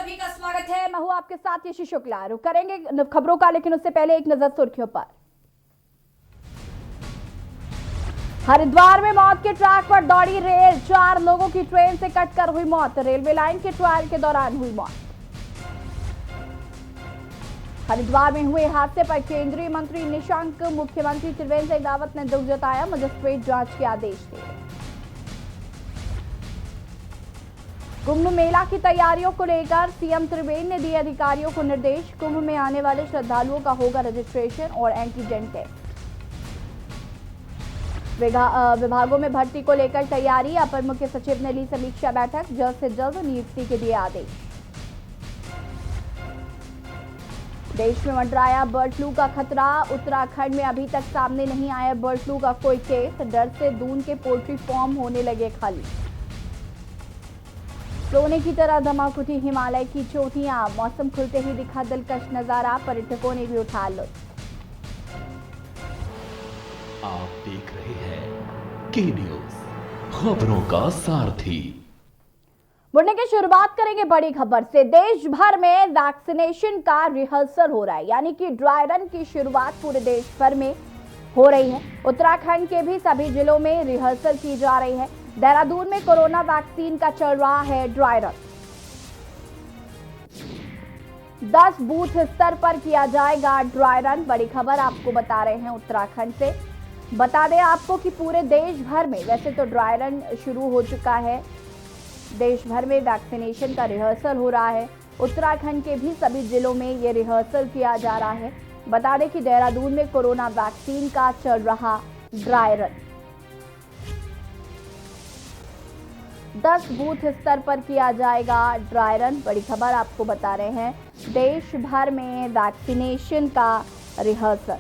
सभी का स्वागत है। मैं हूं आपके साथ यशी शुक्ला। रुक करेंगे खबरों का, लेकिन उससे पहले एक नजर सुर्खियों पर। हरिद्वार में मौत के ट्रैक पर दौड़ी रेल, 4 लोगों की ट्रेन से कटकर हुई मौत। रेलवे लाइन के ट्रायल के दौरान हुई मौत। हरिद्वार में हुए हादसे पर केंद्रीय मंत्री निशंक, मुख्यमंत्री त्रिवेंद्र सिंह रावत ने दुख जताया, मजिस्ट्रेट जांच के आदेश दिए। कुंभ मेला की तैयारियों को लेकर सीएम त्रिवेंद्र ने दिए अधिकारियों को निर्देश। कुंभ में आने वाले श्रद्धालुओं का होगा रजिस्ट्रेशन और एंटीजन टेस्ट। विभागों में भर्ती को लेकर तैयारी, अपर मुख्य सचिव ने ली समीक्षा बैठक, जल्द से जल्द नियुक्ति के दिए आदेश। देश में मंडराया बर्ड फ्लू का खतरा, उत्तराखंड में अभी तक सामने नहीं आया बर्ड फ्लू का कोई केस, डर से दून के पोल्ट्री फार्म होने लगे खाली। सोने की तरह धमाकुटी हिमालय की चोटियां, मौसम खुलते ही दिखा दिलकश नजारा, पर्यटकों ने भी उठा लुत्फ। आप देख रहे हैं के न्यूज, खबरों का सारथी। बुलेटिन की शुरुआत करेंगे बड़ी खबर से। देश भर में वैक्सीनेशन का रिहर्सल हो रहा है, यानी कि ड्राई रन की शुरुआत पूरे देश भर में हो रही है। उत्तराखंड के भी सभी जिलों में रिहर्सल की जा रही है। देहरादून में कोरोना वैक्सीन का चल रहा है ड्राई रन। 10 बूथ स्तर पर किया जाएगा ड्राई रन। बड़ी खबर आपको बता रहे हैं उत्तराखंड से। बता दें आपको कि पूरे देश भर में वैसे तो ड्राई रन शुरू हो चुका है, देश भर में वैक्सीनेशन का रिहर्सल हो रहा है। उत्तराखंड के भी सभी जिलों में ये रिहर्सल किया जा रहा है। बता दें कि देहरादून में कोरोना वैक्सीन का चल रहा ड्राई रन। 10 बूथ स्तर पर किया जाएगा ड्राई रन। बड़ी खबर आपको बता रहे हैं, देश भर में वैक्सीनेशन का रिहर्सल।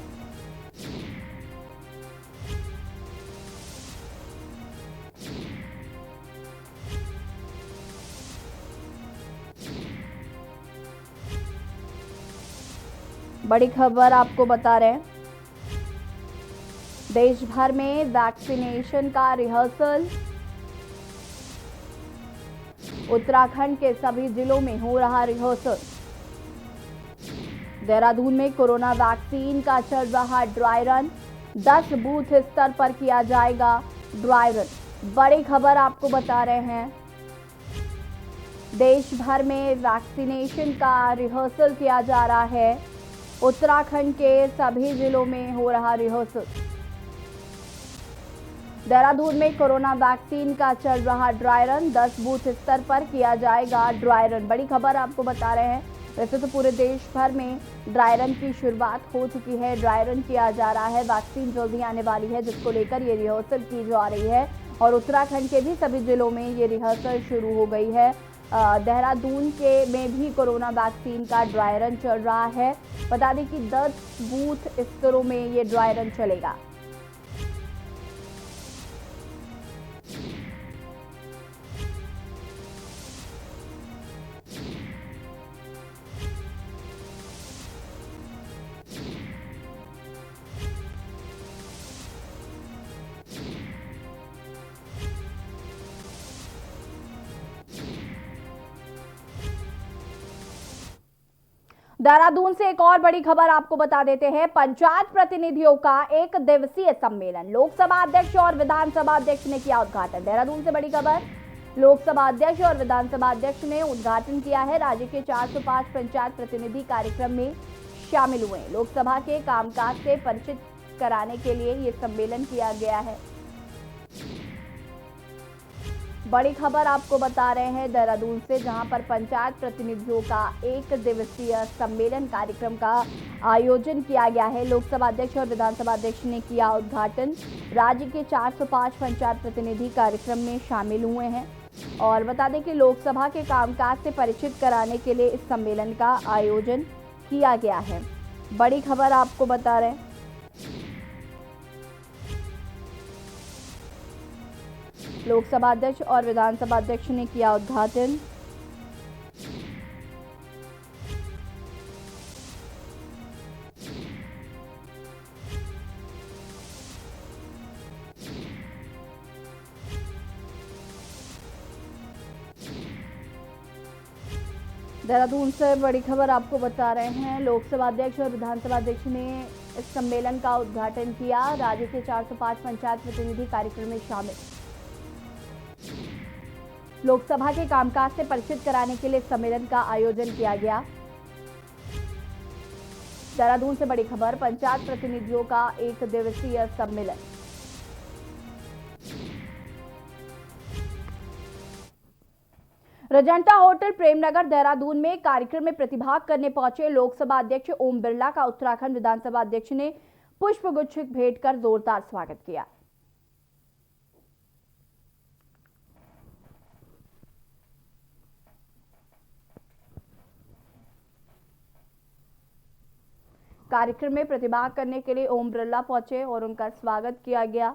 बड़ी खबर आपको बता रहे हैं, देश भर में वैक्सीनेशन का रिहर्सल। उत्तराखंड के सभी जिलों में हो रहा रिहर्सल। देहरादून में कोरोना वैक्सीन का चल रहा ड्राई रन। 10 बूथ स्तर पर किया जाएगा ड्राई रन। बड़ी खबर आपको बता रहे हैं, देश भर में वैक्सीनेशन का रिहर्सल किया जा रहा है। उत्तराखंड के सभी जिलों में हो रहा रिहर्सल। देहरादून में कोरोना वैक्सीन का चल रहा ड्राई रन। 10 बूथ स्तर पर किया जाएगा ड्राई रन। बड़ी खबर आपको बता रहे हैं, वैसे तो पूरे देश भर में ड्राई रन की शुरुआत हो चुकी है, ड्राई रन किया जा रहा है। वैक्सीन जल्दी आने वाली है, जिसको लेकर ये रिहर्सल की जा रही है और उत्तराखंड के भी सभी जिलों में ये रिहर्सल शुरू हो गई है। देहरादून के में भी कोरोना वैक्सीन का ड्राई रन चल रहा है। बता दें कि 10 बूथ स्तरों में ये ड्राई रन चलेगा। देहरादून से एक और बड़ी खबर आपको बता देते हैं, पंचायत प्रतिनिधियों का 1 दिवसीय सम्मेलन। लोकसभा अध्यक्ष और विधानसभा अध्यक्ष ने किया उद्घाटन। देहरादून से बड़ी खबर, लोकसभा अध्यक्ष और विधानसभा अध्यक्ष ने उद्घाटन किया है। राज्य के 405 पंचायत प्रतिनिधि कार्यक्रम में शामिल हुए। लोकसभा के कामकाज से परिचित कराने के लिए ये सम्मेलन किया गया है। बड़ी खबर आपको बता रहे हैं देहरादून से, जहां पर पंचायत प्रतिनिधियों का 1 दिवसीय सम्मेलन कार्यक्रम का आयोजन किया गया है। लोकसभा अध्यक्ष और विधानसभा अध्यक्ष ने किया उद्घाटन। राज्य के 405 पंचायत प्रतिनिधि कार्यक्रम में शामिल हुए हैं और बता दें कि लोकसभा के कामकाज से परिचित कराने के लिए इस सम्मेलन का आयोजन किया गया है। बड़ी खबर आपको बता रहे हैं, लोकसभा अध्यक्ष और विधानसभा अध्यक्ष ने किया उद्घाटन। देहरादून से बड़ी खबर आपको बता रहे हैं। लोकसभा अध्यक्ष और विधानसभा अध्यक्ष ने इस सम्मेलन का उद्घाटन किया। राज्य के 405 पंचायत प्रतिनिधि कार्यक्रम में शामिल। लोकसभा के कामकाज से परिचित कराने के लिए सम्मेलन का आयोजन किया गया। देहरादून से बड़ी खबर, पंचायत प्रतिनिधियों का 1 दिवसीय सम्मेलन। रजंटा होटल प्रेमनगर देहरादून में कार्यक्रम में प्रतिभाग करने पहुंचे लोकसभा अध्यक्ष ओम बिरला का उत्तराखंड विधानसभा अध्यक्ष ने पुष्पगुच्छ भेंट कर जोरदार स्वागत किया। कार्यक्रम में प्रतिभाग करने के लिए ओम बिरला पहुंचे और उनका स्वागत किया गया।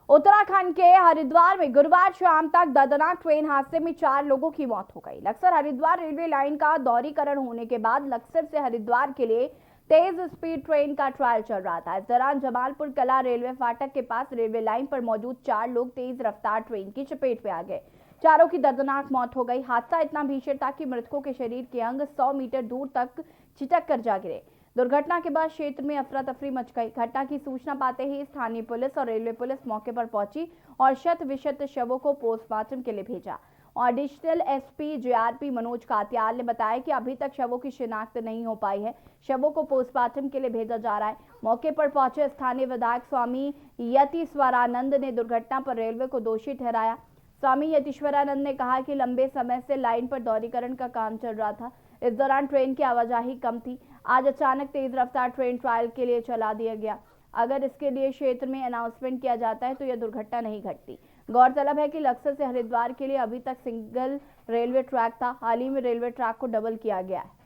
उत्तराखंड के हरिद्वार में गुरुवार शाम तक दर्दनाक ट्रेन हादसे में 4 लोगों की मौत हो गई। लक्सर हरिद्वार रेलवे लाइन का दोहरीकरण होने के बाद लक्सर से हरिद्वार के लिए तेज स्पीड ट्रेन का ट्रायल चल रहा था। इस दौरान जमालपुर कला रेलवे फाटक के पास रेलवे लाइन पर मौजूद 4 लोग तेज रफ्तार ट्रेन की चपेट में आ गए। चारों की दर्दनाक मौत हो गई। हादसा इतना भीषण था कि मृतकों के शरीर के अंग 100 मीटर दूर तक छिटक कर जा गिरे। दुर्घटना के बाद क्षेत्र में अफरा तफरी मच गई। घटना की सूचना पाते ही स्थानीय पुलिस और रेलवे पुलिस मौके पर पहुंची और शत विशत शवों को पोस्टमार्टम के लिए भेजा। और additional SP GRP Manoj Katyal ने बताया कि अभी तक शवों की शिनाख्त नहीं हो पाई है। शवों को पोस्टमार्टम के लिए भेजा जा रहा है। मौके पर पहुंचे स्थानीय विधायक स्वामी यतीश्वरानंद ने दुर्घटना पर रेलवे को दोषी ठहराया। स्वामी यतीश्वरानंद ने कहा कि लंबे समय से लाइन पर दोहरीकरण का काम चल रहा था। इस दौरान ट्रेन की आवाजाही कम थी। आज अचानक तेज रफ्तार ट्रेन ट्रायल के लिए चला दिया गया। अगर इसके लिए क्षेत्र में अनाउंसमेंट किया जाता है तो यह दुर्घटना नहीं घटती। गौरतलब है कि लक्सर से हरिद्वार के लिए अभी तक सिंगल रेलवे ट्रैक था। हाल ही में रेलवे ट्रैक को डबल किया गया है।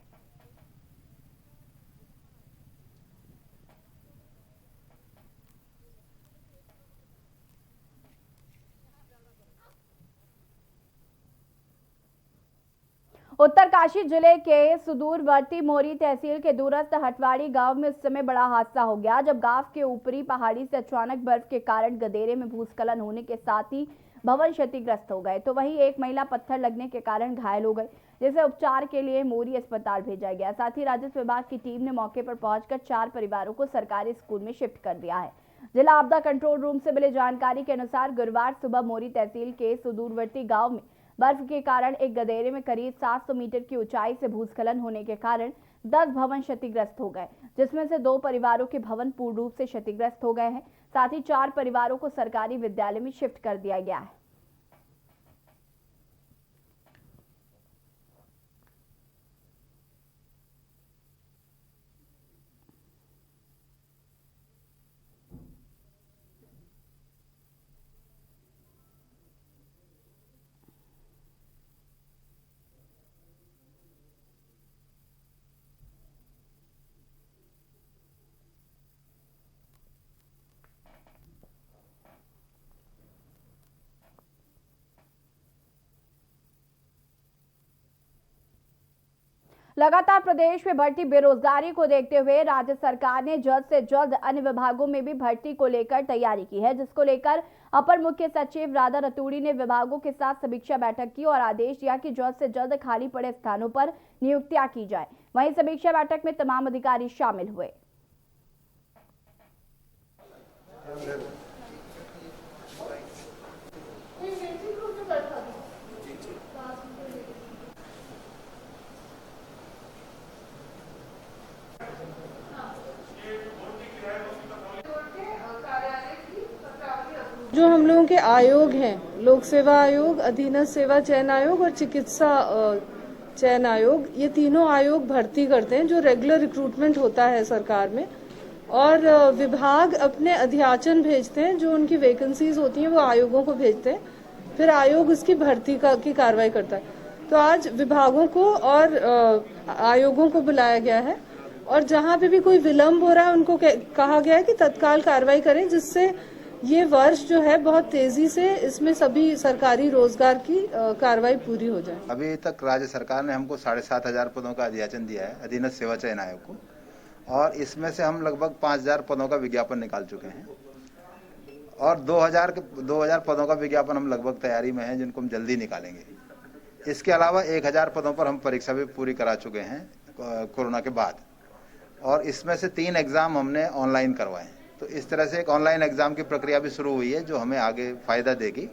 उत्तरकाशी जिले के सुदूरवर्ती मोरी तहसील के दूरस्थ हटवाड़ी गांव में इस समय बड़ा हादसा हो गया, जब गांव के ऊपरी पहाड़ी से अचानक बर्फ के कारण गदेरे में भूस्खलन होने के साथ ही भवन क्षतिग्रस्त हो गए। तो वहीं एक महिला पत्थर लगने के कारण घायल हो गई, जिसे उपचार के लिए मोरी अस्पताल भेजा गया। साथ ही राजस्व विभाग की टीम ने मौके पर पहुंचकर 4 परिवारों को सरकारी स्कूल में शिफ्ट कर दिया है। जिला आपदा कंट्रोल रूम से मिली जानकारी के अनुसार गुरुवार सुबह मोरी तहसील के सुदूरवर्ती गाँव में बर्फ के कारण एक गदेरे में करीब 700 मीटर की ऊंचाई से भूस्खलन होने के कारण 10 भवन क्षतिग्रस्त हो गए, जिसमें से 2 परिवारों के भवन पूर्ण रूप से क्षतिग्रस्त हो गए हैं। साथ ही 4 परिवारों को सरकारी विद्यालय में शिफ्ट कर दिया गया है। लगातार प्रदेश में बढ़ती बेरोजगारी को देखते हुए राज्य सरकार ने जल्द से जल्द अन्य विभागों में भी भर्ती को लेकर तैयारी की है, जिसको लेकर अपर मुख्य सचिव राधा रतूड़ी ने विभागों के साथ समीक्षा बैठक की और आदेश दिया कि जल्द से जल्द खाली पड़े स्थानों पर नियुक्तियां की जाए। वहीं समीक्षा बैठक में तमाम अधिकारी शामिल हुए। जो हम लोगों के आयोग हैं, लोक सेवा आयोग, अधीनस्थ सेवा चयन आयोग और चिकित्सा चयन आयोग, ये तीनों आयोग भर्ती करते हैं जो रेगुलर रिक्रूटमेंट होता है सरकार में। और विभाग अपने अध्याचन भेजते हैं, जो उनकी वैकेंसीज होती हैं वो आयोगों को भेजते हैं, फिर आयोग उसकी भर्ती की कार्रवाई करता है। तो आज विभागों को और आयोगों को बुलाया गया है और जहां पे भी कोई विलंब हो रहा है उनको कहा गया है कि तत्काल कार्रवाई करें, जिससे ये वर्ष जो है बहुत तेजी से इसमें सभी सरकारी रोजगार की कार्रवाई पूरी हो जाए। अभी तक राज्य सरकार ने हमको 7,500 पदों का अध्याचन दिया है अधीनस्थ सेवा चयन आयोग को, और इसमें से हम लगभग 5000 पदों का विज्ञापन निकाल चुके हैं और 2000 पदों का विज्ञापन हम लगभग तैयारी में हैं, जिनको हम जल्दी निकालेंगे। इसके अलावा 1000 पदों पर हम परीक्षा भी पूरी करा चुके हैं कोरोना के बाद, और इसमें से 3 एग्जाम हमने ऑनलाइन करवाए। तो इस तरह से एक ऑनलाइन एग्जाम की प्रक्रिया भी शुरू हुई है, जो हमें आगे फायदा देगी।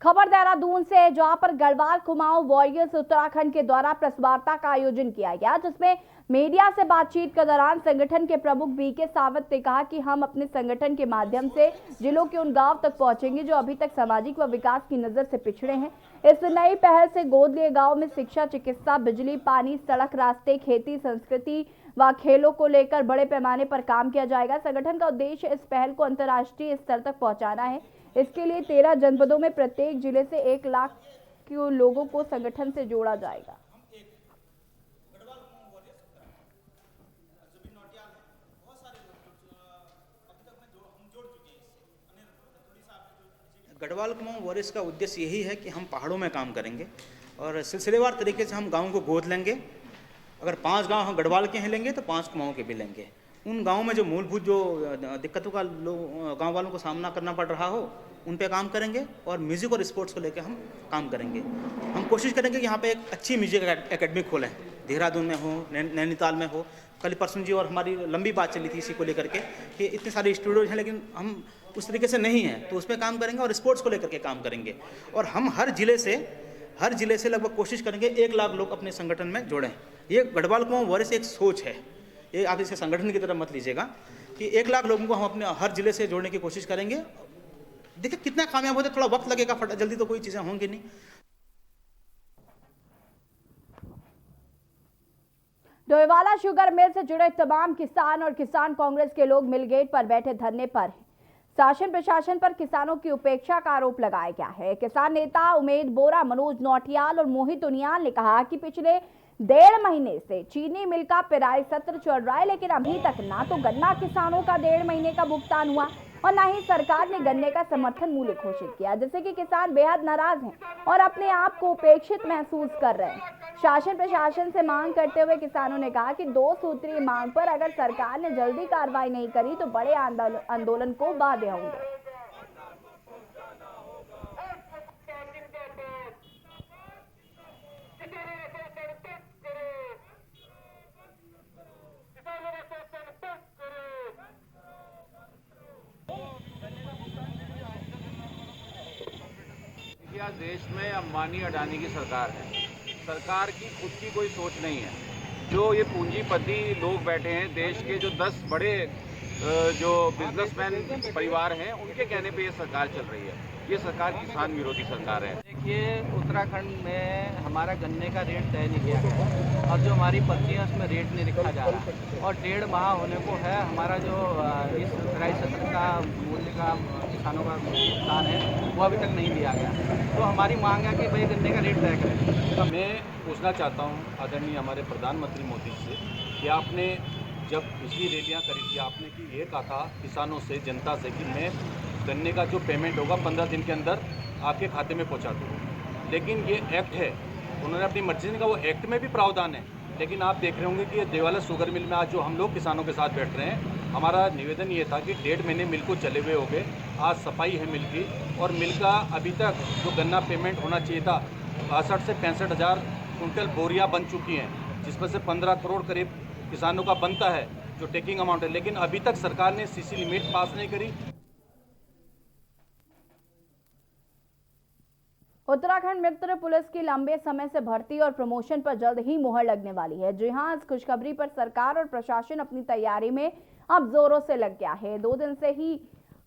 खबर देहरादून से है, जहां पर गढ़वाल कुमाऊं वॉरियर्स उत्तराखंड के द्वारा प्रेस वार्ता का आयोजन किया गया, जिसमें मीडिया से बातचीत के दौरान संगठन के प्रमुख बीके सावंत ने कहा कि हम अपने संगठन के माध्यम से जिलों के उन गांव तक पहुंचेंगे जो अभी तक सामाजिक व विकास की नजर से पिछड़े हैं। इस नई पहल से गोद लिए गाँव में शिक्षा, चिकित्सा, बिजली, पानी, सड़क, रास्ते, खेती, संस्कृति व खेलों को लेकर बड़े पैमाने पर काम किया जाएगा। संगठन का उद्देश्य इस पहल को अंतर्राष्ट्रीय स्तर तक पहुंचाना है। इसके लिए 13 जनपदों में प्रत्येक जिले से 1 लाख लोगों को संगठन से जोड़ा जाएगा। गढ़वाल कुमाऊं वॉरियर्स का उद्देश्य यही है कि हम पहाड़ों में काम करेंगे और सिलसिलेवार तरीके से हम गाँव को गोद लेंगे। अगर 5 गांव हम गढ़वाल के हैं लेंगे तो 5 कुमाऊं के भी लेंगे। उन गाँव में जो मूलभूत जो दिक्कतों का गाँव वालों को सामना करना पड़ रहा हो, उन पे काम करेंगे और म्यूज़िक और स्पोर्ट्स को लेकर हम काम करेंगे। हम कोशिश करेंगे कि यहाँ पे एक अच्छी म्यूजिक एकेडमी खोलें, देहरादून में हो, नैनीताल में हो। कल परसों जी और हमारी लंबी बात चली थी इसी को लेकर के कि इतने सारे स्टूडियोज हैं लेकिन हम उस तरीके से नहीं हैं, तो उस पर काम करेंगे और स्पोर्ट्स को लेकर के काम करेंगे। और हम हर जिले से लगभग कोशिश करेंगे 1 लाख लोग अपने संगठन में जोड़ें। ये गढ़वाल कुमाऊं वॉरियर्स एक सोच है, ये आप इसे संगठन की तरफ मत लीजिएगा कि 1 लाख लोगों को हम अपने हर जिले से जोड़ने की कोशिश करेंगे। देखिए कितना कामयाब होता है, थोड़ा वक्त लगेगा, जल्दी तो कोई चीज़ें होंगी नहीं। डोईवाला शुगर मिल से जुड़े तमाम किसान और किसान कांग्रेस के लोग मिल गेट पर बैठे धरने पर हैं। शासन प्रशासन पर किसानों की उपेक्षा का आरोप लगाया गया है। किसान नेता उमेद बोरा, मनोज नौटियाल और मोहित उनियाल ने कहा कि पिछले 1.5 महीने से चीनी मिल का पेराई सत्र चल रहा है, लेकिन अभी तक ना तो गन्ना किसानों का 1.5 महीने का भुगतान हुआ और ना ही सरकार ने गन्ने का समर्थन मूल्य घोषित किया, जिससे कि किसान बेहद नाराज हैं और अपने आप को उपेक्षित महसूस कर रहे हैं। शासन प्रशासन से मांग करते हुए किसानों ने कहा कि 2 सूत्रीय मांग पर अगर सरकार ने जल्दी कार्रवाई नहीं करी तो बड़े आंदोलन को बाध्य होंगे। देश में अंबानी अडानी की सरकार है, सरकार की खुद की कोई सोच नहीं है। जो ये पूंजीपति लोग बैठे हैं, देश के जो 10 बड़े जो बिजनेसमैन परिवार हैं, उनके कहने पे ये सरकार चल रही है। ये सरकार किसान विरोधी सरकार है। देखिए, उत्तराखंड में हमारा गन्ने का रेट तय नहीं किया गया और जो हमारी पर्ची है उसमें रेट नहीं लिखा जा रहा और 1.5 माह होने को है। हमारा जो इस पेराई सत्र का मूल्य का किसानों का भुगतान है वो अभी तक नहीं दिया गया। तो हमारी मांग है कि भाई गन्ने का रेट तय करें। मैं पूछना चाहता हूँ आदरणीय हमारे प्रधानमंत्री मोदी से कि आपने जब पिछली रैलियाँ करी थी, आपने कि ये कहा था किसानों से, जनता से कि मैं गन्ने का जो पेमेंट होगा 15 दिन के अंदर आपके खाते में पहुंचा दूँ। लेकिन ये एक्ट है, उन्होंने अपनी मर्जी से कहा, वो एक्ट में भी प्रावधान है। लेकिन आप देख रहे होंगे कि ये देवाला शुगर मिल में आज जो हम लोग किसानों के साथ बैठ रहे हैं, हमारा निवेदन ये था कि 1.5 महीने मिल को चले हुए हो गए, आज सफाई है मिल की और मिल का अभी तक जो गन्ना पेमेंट होना चाहिए था 62 से 65 हज़ार कुंटल बोरियाँ बन चुकी हैं, जिसमें से 15 करोड़ करीब किसानों का बनता है जो टेकिंग अमाउंट है। लेकिन अभी तक सरकार ने सीसी लिमिट पास नहीं करी। उत्तराखंड मित्र पुलिस की लंबे समय से भर्ती और प्रमोशन पर जल्द ही मुहर लगने वाली है। जी हां, इस खुशखबरी पर सरकार और प्रशासन अपनी तैयारी में अब जोरों से लग गया है। 2 दिन से ही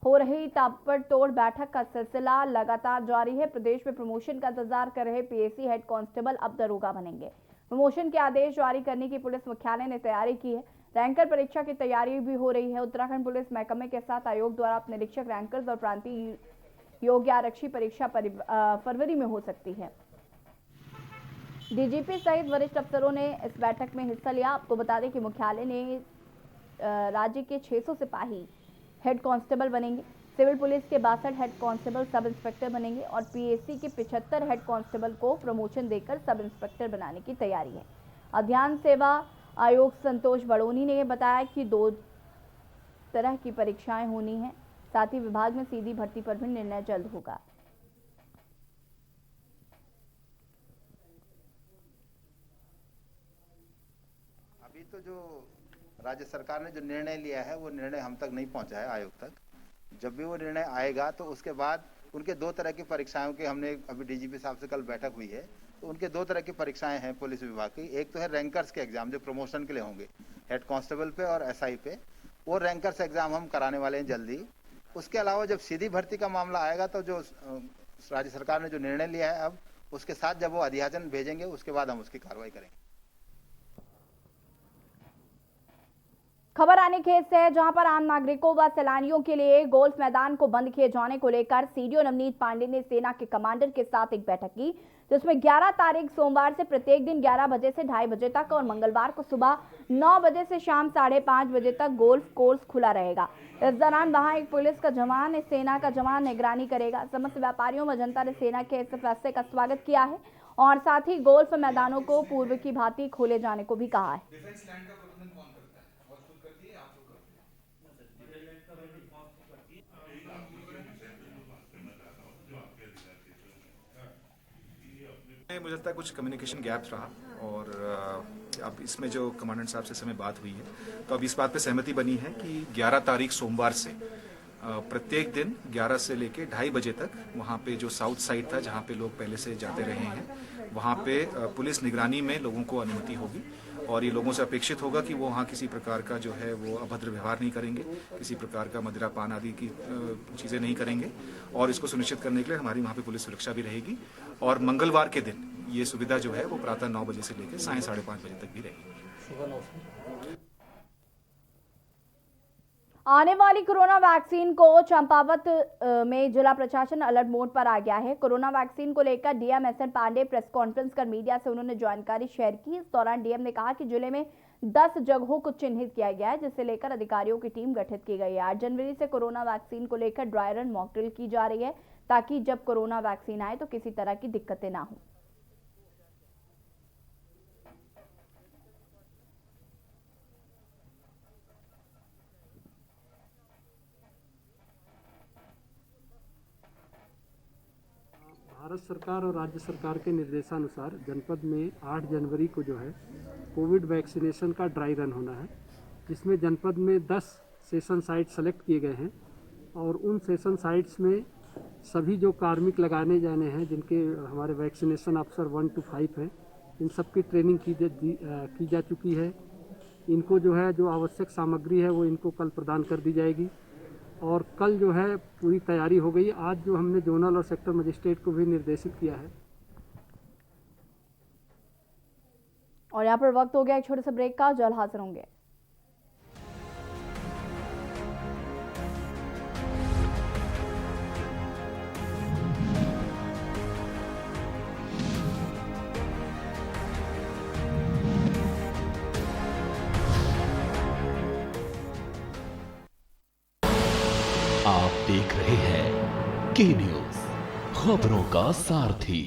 हो रही ताबड़तोड़ बैठक का सिलसिला लगातार जारी है। प्रदेश में प्रमोशन का इंतजार कर रहे पीएसी हेड कांस्टेबल अब दरोगा बनेंगे। प्रमोशन के आदेश जारी करने की पुलिस मुख्यालय ने तैयारी की है। रैंकर परीक्षा की तैयारी भी हो रही है। उत्तराखंड पुलिस महकमे के साथ आयोग द्वारा अपने निरीक्षक रैंकर्स और प्रांतीय योग्य आरक्षी परीक्षा फरवरी में हो सकती है। डीजीपी सहित वरिष्ठ अफसरों ने इस बैठक में हिस्सा लिया। आपको बता दें कि मुख्यालय ने राज्य के 600 सिपाही हेड कांस्टेबल बनेंगे। सिविल पुलिस के 62 हेड कांस्टेबल सब इंस्पेक्टर बनेंगे और पीएसी के 75 हेड कांस्टेबल को प्रमोशन देकर सब इंस्पेक्टर बनाने की तैयारी है। अध्ययन सेवा आयोग संतोष बड़ोनी ने बताया कि 2 तरह की परीक्षाएं होनी हैं, साथ ही विभाग में सीधी भर्ती पर भी निर्णय जल्द होगा। अभी तो जो राज्य सरकार ने जो निर्णय लिया है वो निर्णय हम तक नहीं पहुंचा है, आयोग तक। जब भी वो निर्णय आएगा तो उसके बाद उनके 2 तरह की परीक्षाओं की हमने अभी डीजीपी साहब से कल बैठक हुई है, तो उनके 2 तरह की परीक्षाएं हैं पुलिस विभाग की। एक तो है रैंकर्स के एग्जाम जो प्रमोशन के लिए होंगे हेड कांस्टेबल पे और एसआई पे, वो रैंकर्स एग्जाम हम कराने वाले हैं जल्दी। उसके अलावा जब सीधी भर्ती का मामला आएगा तो जो राज्य सरकार ने जो निर्णय लिया है अब उसके साथ जब वो अध्याचन भेजेंगे उसके बाद हम उसकी कार्रवाई करेंगे। खबर आने खेत से है, जहां पर आम नागरिकों व सैलानियों के लिए गोल्फ मैदान को बंद किए जाने को लेकर सीडीओ नवनीत पांडे ने सेना के कमांडर के साथ एक बैठक की, जिसमें 11 तारीख सोमवार से प्रत्येक दिन 11 बजे से 2:30 बजे तक और मंगलवार को सुबह 9 बजे से शाम 5:30 बजे तक गोल्फ कोर्स खुला रहेगा। इस दौरान वहां एक पुलिस का जवान, सेना का जवान निगरानी करेगा। समस्त व्यापारियों व जनता ने सेना के इस फैसले का स्वागत किया है और साथ ही गोल्फ मैदानों को पूर्व की भांति खोले जाने को भी कहा है। मुझे लगता है कुछ कम्युनिकेशन गैप रहा और अब इसमें जो कमांडेंट साहब से समय बात हुई है तो अब इस बात पे सहमति बनी है कि 11 तारीख सोमवार से प्रत्येक दिन 11 से लेके 2:30 बजे तक वहाँ पे जो साउथ साइड था जहाँ पे लोग पहले से जाते रहे हैं वहाँ पे पुलिस निगरानी में लोगों को अनुमति होगी और ये लोगों से अपेक्षित होगा कि वो वहाँ किसी प्रकार का जो है वो अभद्र व्यवहार नहीं करेंगे, किसी प्रकार का मदिरापान आदि की चीज़ें नहीं करेंगे और इसको सुनिश्चित करने के लिए हमारी वहाँ पे पुलिस सुरक्षा भी रहेगी। और मंगलवार के दिन ये सुविधा जो है वो प्रातः 9 बजे से लेकर 5:30 बजे तक भी रहेगी। आने वाली कोरोना वैक्सीन को चंपावत में जिला प्रशासन अलर्ट मोड पर आ गया है। कोरोना वैक्सीन को लेकर DM SN Pandey press conference कर मीडिया से उन्होंने जानकारी शेयर की। इस दौरान डीएम ने कहा कि जिले में 10 जगहों को चिन्हित किया गया है, जिसे लेकर अधिकारियों की टीम गठित की गई है। 8 जनवरी से कोरोना वैक्सीन को लेकर ड्राई रन मॉक ड्रिल की जा रही है, ताकि जब कोरोना वैक्सीन आए तो किसी तरह की दिक्कतें ना हो। भारत सरकार और राज्य सरकार के निर्देशानुसार जनपद में 8 जनवरी को जो है कोविड वैक्सीनेशन का ड्राई रन होना है, जिसमें जनपद में 10 सेशन साइट सेलेक्ट किए गए हैं और उन सेशन साइट्स में सभी जो कार्मिक लगाने जाने हैं जिनके हमारे वैक्सीनेशन अफसर 1 to 5 हैं, इन सब की ट्रेनिंग की जा चुकी है। इनको जो है जो आवश्यक सामग्री है वो इनको कल प्रदान कर दी जाएगी और कल जो है पूरी तैयारी हो गई। आज जो हमने जोनल और सेक्टर मजिस्ट्रेट को भी निर्देशित किया है। और यहाँ पर वक्त हो गया एक छोटे से ब्रेक का, जल्द हाजिर होंगे। आप देख रहे हैं के न्यूज, खबरों का सारथी।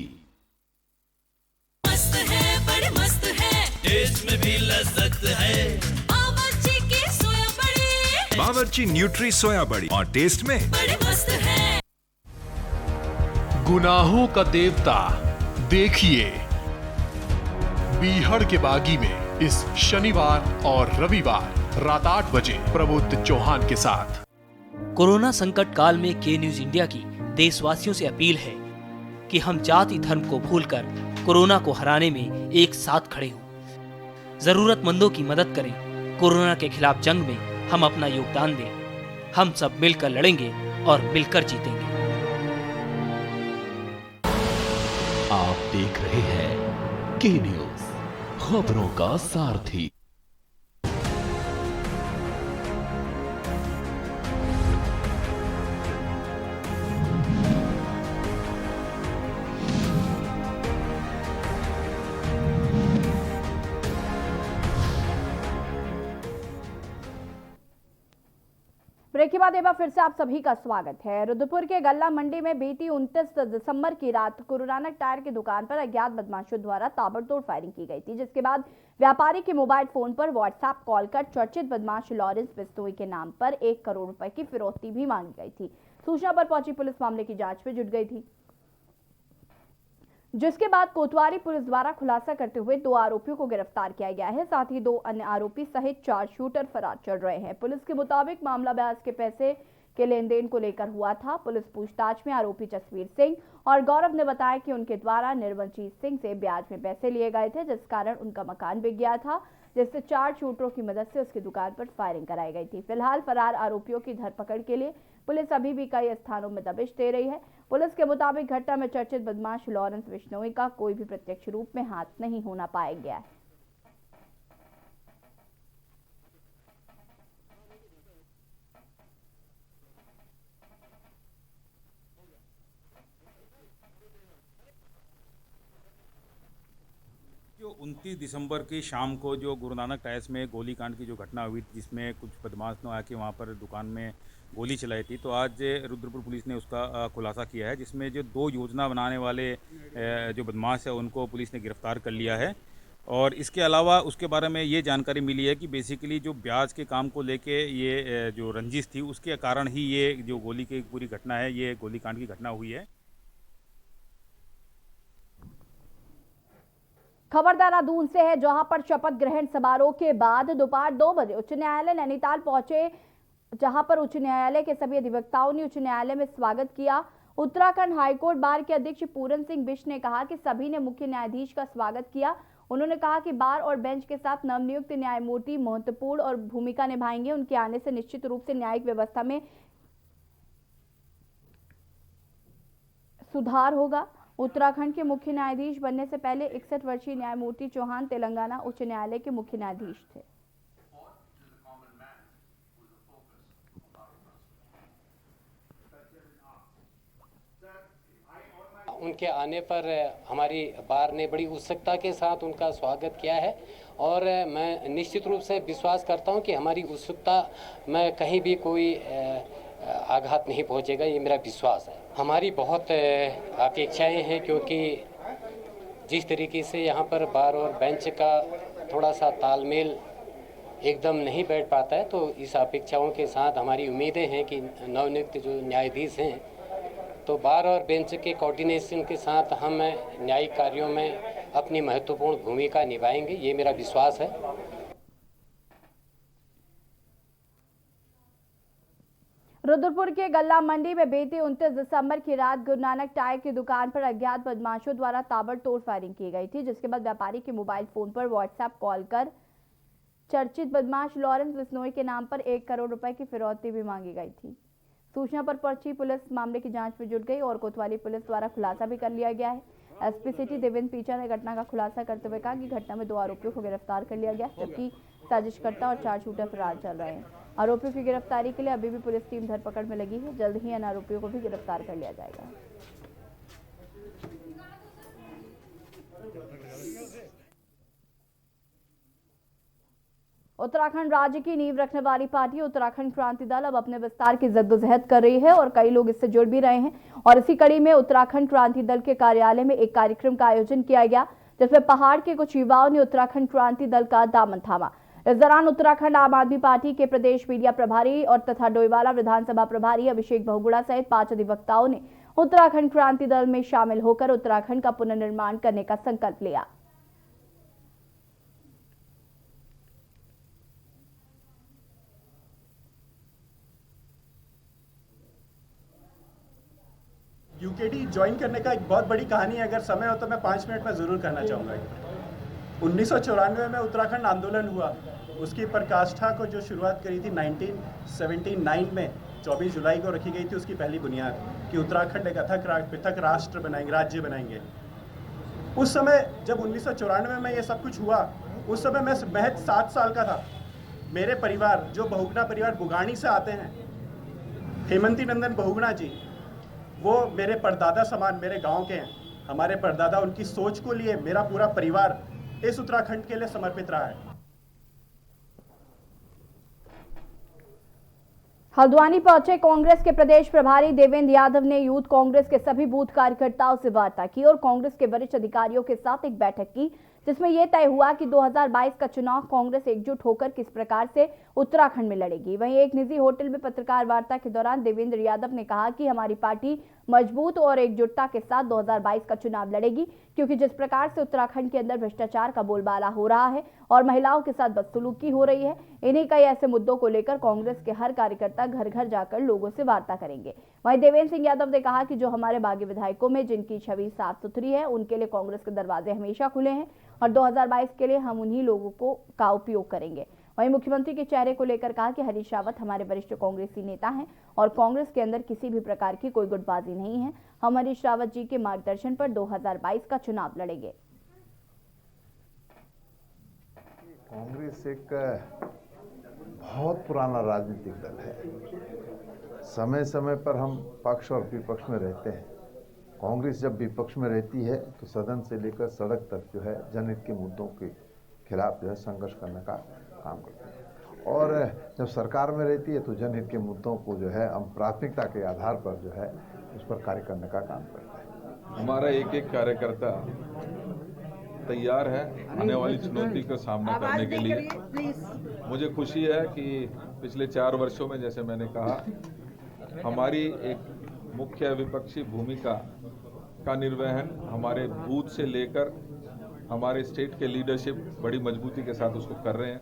मस्त है, बड़े मस्त है, टेस्ट में भी लज्जत है। बावर्ची की सोया बड़ी, बावर्ची न्यूट्री सोया बड़ी और टेस्ट में बड़े मस्त है। गुनाहों का देवता देखिए बीहड़ के बागी में इस शनिवार और रविवार रात 8 बजे प्रबुद्ध चौहान के साथ। कोरोना संकट काल में के न्यूज इंडिया की देशवासियों से अपील है कि हम जाति धर्म को भूलकर कोरोना को हराने में एक साथ खड़े हों, जरूरतमंदों की मदद करें। कोरोना के खिलाफ जंग में हम अपना योगदान दें। हम सब मिलकर लड़ेंगे और मिलकर जीतेंगे। आप देख रहे हैं के न्यूज, खबरों का सारथी। ब्रेक के बाद एक बार फिर से आप सभी का स्वागत है। रुद्रपुर के गल्ला मंडी में बीती 29 दिसंबर की रात गुरु नानक टायर की दुकान पर अज्ञात बदमाशों द्वारा ताबड़तोड़ फायरिंग की गई थी, जिसके बाद व्यापारी के मोबाइल फोन पर व्हाट्सएप कॉल कर चर्चित बदमाश लॉरेंस बिश्नोई के नाम पर 1 करोड़ रुपए की फिरौती भी मांगी गई थी। सूचना पर पहुंची पुलिस मामले की जांच में जुट गई थी, जिसके बाद कोतवाली पुलिस द्वारा खुलासा करते हुए 2 आरोपियों को गिरफ्तार किया गया है। साथ ही 2 अन्य आरोपी सहित 4 शूटर फरार चल रहे हैं। पुलिस के मुताबिक मामला ब्याज के पैसे के लेन देन को लेकर हुआ था। पुलिस पूछताछ में आरोपी जसवीर सिंह और गौरव ने बताया कि उनके द्वारा निर्मलजीत सिंह से ब्याज में पैसे लिए गए थे, जिस कारण उनका मकान बिक गया था, जिससे 4 शूटरों की मदद से उसकी दुकान पर फायरिंग कराई गई थी। फिलहाल फरार आरोपियों की धरपकड़ के लिए पुलिस अभी भी कई स्थानों में दबिश दे रही है। पुलिस के मुताबिक घटना में चर्चित बदमाश लॉरेंस बिश्नोई का कोई भी प्रत्यक्ष रूप में हाथ नहीं होना पाया गया है। जो 29 दिसंबर की शाम को जो गुरु नानक टायर्स में गोलीकांड की जो घटना हुई, जिसमें कुछ बदमाश ने आके वहाँ पर दुकान में गोली चलाई थी, तो आज रुद्रपुर पुलिस ने उसका खुलासा किया है, जिसमें जो 2 योजना बनाने वाले जो बदमाश है उनको पुलिस ने गिरफ्तार कर लिया है। और इसके अलावा उसके बारे में ये जानकारी मिली है कि बेसिकली जो ब्याज के काम को लेके ये जो रंजिश थी, उसके कारण ही ये जो गोली की पूरी घटना है, ये गोलीकांड की घटना हुई है। खबर देहरादून से है, जहां पर शपथ ग्रहण समारोह के बाद दोपहर 2 बजे उच्च न्यायालय नैनीताल पहुंचे, जहां पर उच्च न्यायालय के सभी अधिवक्ताओं ने उच्च न्यायालय में स्वागत किया। उत्तराखंड हाईकोर्ट बार के अध्यक्ष पूरन सिंह बिष्ट ने कहा कि सभी ने मुख्य न्यायाधीश का स्वागत किया। उन्होंने कहा कि बार और बेंच के साथ नवनियुक्त न्यायमूर्ति महत्वपूर्ण और भूमिका निभाएंगे। उनके आने से निश्चित रूप से न्यायिक व्यवस्था में सुधार होगा। उत्तराखंड के मुख्य न्यायाधीश बनने से पहले 61 वर्षीय न्यायमूर्ति चौहान तेलंगाना उच्च न्यायालय के मुख्य न्यायाधीश थे। उनके आने पर हमारी बार ने बड़ी उत्सुकता के साथ उनका स्वागत किया है और मैं निश्चित रूप से विश्वास करता हूं कि हमारी उत्सुकता में कहीं भी कोई आघात नहीं पहुंचेगा, ये मेरा विश्वास है। हमारी बहुत अपेक्षाएं हैं, क्योंकि जिस तरीके से यहाँ पर बार और बेंच का थोड़ा सा तालमेल एकदम नहीं बैठ पाता है, तो इस अपेक्षाओं के साथ हमारी उम्मीदें हैं कि नवनियुक्त जो न्यायाधीश हैं, तो बार और बेंच के कोऑर्डिनेशन के साथ हम न्यायिक कार्यों में अपनी महत्वपूर्ण भूमिका निभाएंगे, ये मेरा विश्वास है। रुद्रपुर के गल्ला मंडी में बीती 29 दिसंबर की रात गुरु नानक टायर की दुकान पर अज्ञात बदमाशों द्वारा ताबड़तोड़ फायरिंग की गई थी, जिसके बाद व्यापारी के मोबाइल फोन पर व्हाट्सएप कॉल कर चर्चित बदमाश लॉरेंस बिश्नोई के नाम पर 1 करोड़ रुपए की फिरौती भी मांगी गई थी। सूचना पर पहुंची पुलिस मामले की जांच में जुट गई और कोतवाली पुलिस द्वारा खुलासा भी कर लिया गया है। एसपी सिटी देवेंद्र पीचा ने घटना का खुलासा करते हुए कहा कि घटना में 2 आरोपियों को गिरफ्तार कर लिया गया, जबकि साजिशकर्ता और 4 शूटर फरार चल रहे हैं। आरोपियों की गिरफ्तारी के लिए अभी भी पुलिस टीम धरपकड़ में लगी है। जल्द ही इन आरोपियों को भी गिरफ्तार कर लिया जाएगा। उत्तराखंड राज्य की नींव रखने वाली पार्टी उत्तराखंड क्रांति दल अब अपने विस्तार की जद्दोजहद कर रही है और कई लोग इससे जुड़ भी रहे हैं। और इसी कड़ी में उत्तराखंड क्रांति दल के कार्यालय में एक कार्यक्रम का आयोजन किया गया, जिसमें पहाड़ के कुछ युवाओं ने उत्तराखंड क्रांति दल का दामन थामा। इस दौरान उत्तराखंड आम आदमी पार्टी के प्रदेश मीडिया प्रभारी और तथा डोईवाला विधानसभा प्रभारी अभिषेक बहुगुणा सहित 5 अधिवक्ताओं ने उत्तराखंड क्रांति दल में शामिल होकर उत्तराखंड का पुनर्निर्माण करने का संकल्प लिया। यूकेडी ज्वाइन करने का एक बहुत बड़ी कहानी है। अगर समय हो तो मैं 5 मिनट में ज़रूर करना चाहूँगा। 1994 में उत्तराखंड आंदोलन हुआ, उसकी पराकाष्ठा को जो शुरुआत करी थी 1979 में 24 जुलाई को रखी गई थी उसकी पहली बुनियाद कि उत्तराखंड एक पृथक राष्ट्र बनाएंगे, राज्य बनाएंगे। उस समय जब 1994 में ये सब कुछ हुआ, उस समय मैं महज 7 साल का था। मेरे परिवार जो बहुगुणा परिवार बुगानी से आते हैं, हेमंती नंदन बहुगुणा जी, वो मेरे परदादा समान मेरे गांव के हैं। हमारे परदादा, उनकी सोच को लिए मेरा पूरा परिवार इस उत्तराखंड के लिए समर्पित रहा है। हल्द्वानी पहुंचे कांग्रेस के प्रदेश प्रभारी देवेंद्र यादव ने यूथ कांग्रेस के सभी बूथ कार्यकर्ताओं से वार्ता की और कांग्रेस के वरिष्ठ अधिकारियों के साथ एक बैठक की, जिसमें यह तय हुआ कि 2022 का चुनाव कांग्रेस एकजुट होकर किस प्रकार से उत्तराखंड में लड़ेगी। वहीं एक निजी होटल में पत्रकार वार्ता के दौरान देवेंद्र यादव ने कहा कि हमारी पार्टी मजबूत और एकजुटता के साथ 2022 का चुनाव लड़ेगी, क्योंकि जिस प्रकार से उत्तराखंड के अंदर भ्रष्टाचार का बोलबाला हो रहा है और महिलाओं के साथ बदसलूकी हो रही है, इन्हीं कई ऐसे मुद्दों को लेकर कांग्रेस के हर कार्यकर्ता घर घर जाकर लोगों से वार्ता करेंगे। वहीं देवेंद्र सिंह यादव ने कहा कि जो हमारे बागी विधायकों में जिनकी छवि साफ सुथरी है, उनके लिए कांग्रेस के दरवाजे हमेशा खुले हैं और 2022 के लिए हम उन्हीं लोगों का उपयोग करेंगे। वहीं मुख्यमंत्री के चेहरे को लेकर कहा कि हरीश रावत हमारे वरिष्ठ कांग्रेसी नेता हैं और कांग्रेस के अंदर किसी भी प्रकार की कोई गुटबाजी नहीं है। हम हरीश रावत जी के मार्गदर्शन पर 2022 का चुनाव लड़ेंगे। कांग्रेस एक बहुत पुराना राजनीतिक दल है। समय समय पर हम पक्ष और विपक्ष में रहते हैं। कांग्रेस जब विपक्ष में रहती है तो सदन से लेकर सड़क तक जो है जनहित के मुद्दों के खिलाफ जो है संघर्ष करने का काम करते हैं, और जब सरकार में रहती है तो जनहित के मुद्दों को जो है हम प्राथमिकता के आधार पर जो है उस पर कार्य करने का काम करते हैं। हमारा एक एक कार्यकर्ता तैयार है आने वाली चुनौती का सामना करने के लिए। मुझे खुशी है कि पिछले 4 वर्षों में, जैसे मैंने कहा, हमारी एक मुख्य विपक्षी भूमिका का निर्वहन हमारे बूथ से लेकर हमारे स्टेट के लीडरशिप बड़ी मजबूती के साथ उसको कर रहे हैं।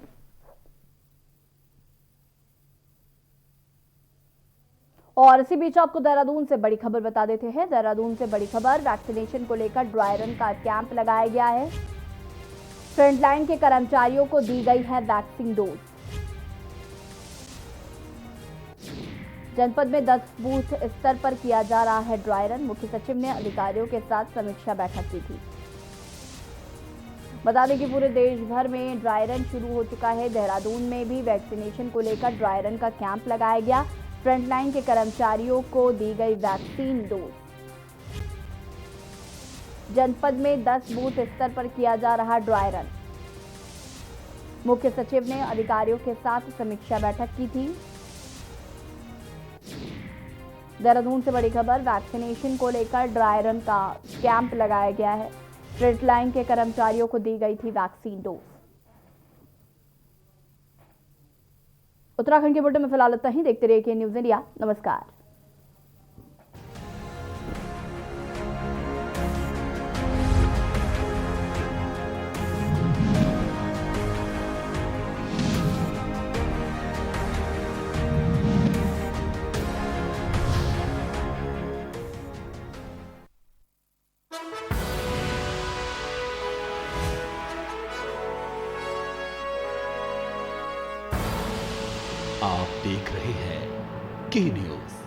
और इसी बीच आपको देहरादून से बड़ी खबर बता देते हैं। देहरादून से बड़ी खबर, वैक्सीनेशन को लेकर ड्राई रन का कैंप लगाया गया है। फ्रंटलाइन के कर्मचारियों को दी गई है वैक्सीन डोज। जनपद में 10 बूथ स्तर पर किया जा रहा है ड्राई रन। मुख्य सचिव ने अधिकारियों के साथ समीक्षा बैठक की थी। बता दें कि पूरे देश भर में ड्राई रन शुरू हो चुका है। देहरादून में भी वैक्सीनेशन को लेकर ड्राई रन का कैंप लगाया गया। फ्रंटलाइन के कर्मचारियों को दी गई वैक्सीन डोज। जनपद में 10 बूथ स्तर पर किया जा रहा ड्राई रन। मुख्य सचिव ने अधिकारियों के साथ समीक्षा बैठक की थी। देहरादून से बड़ी खबर, वैक्सीनेशन को लेकर ड्राई रन का कैंप लगाया गया है। फ्रंटलाइन के कर्मचारियों को दी गई थी वैक्सीन डोज। उत्तराखंड के बुलेटिन में फिलहाल इतना ही। देखते रहिए के न्यूज इंडिया। नमस्कार। आप देख रहे हैं के न्यूज।